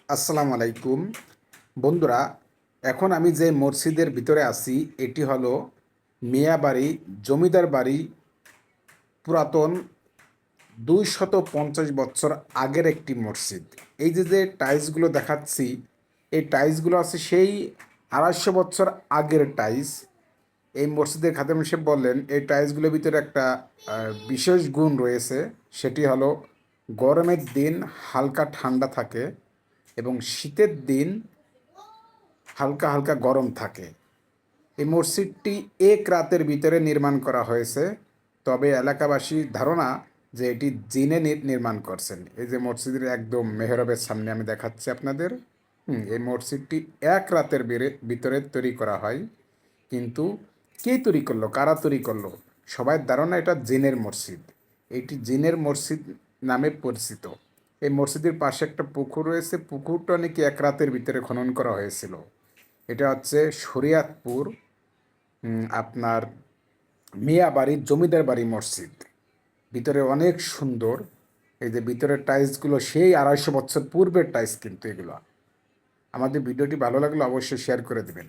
আসসালামু আলাইকুম বন্ধুরা। এখন আমি যে মসজিদের ভিতরে আছি এটি হলো মিয়াবাড়ি জমিদার বাড়ি, পুরাতন 250 বছর আগের একটি মসজিদ। এই যে যে টাইলসগুলো দেখাচ্ছি, এই টাইলসগুলো আছে সেই 250 বছর আগের টাইলস। এই মসজিদের খাদেম সাহেব বললেন এই টাইলসগুলোর ভিতরে একটা বিশেষ গুণ রয়েছে, সেটি হলো গরমের দিন হালকা ঠান্ডা থাকে এবং শীতের দিন হালকা হালকা গরম থাকে। এই মসজিদটি এক রাতের ভিতরে নির্মাণ করা হয়েছে, তবে এলাকাবাসীর ধারণা যে এটি জিনে নির্মাণ করছেন। এই যে মসজিদের একদম মেহরাবের সামনে আমি দেখাচ্ছি আপনাদের। এই মসজিদটি এক রাতের ভিতরে তৈরি করা হয়, কিন্তু কে তৈরি করলো, কারা তৈরি করলো, সবাই ধারণা এটা জিনের মসজিদ। এটি জিনের মসজিদ নামে পরিচিত। এই মসজিদের পাশে একটা পুকুর রয়েছে, পুকুরটা নাকি এক রাতের ভিতরে খনন করা হয়েছিল। এটা হচ্ছে শরিয়াতপুর আপনার মিয়াবাড়ির জমিদার বাড়ি মসজিদ। ভিতরে অনেক সুন্দর। এই যে ভিতরের টাইলসগুলো সেই 250 বছর পূর্বের টাইলস, কিন্তু এগুলো। আমাদের ভিডিওটি ভালো লাগলে অবশ্যই শেয়ার করে দেবেন।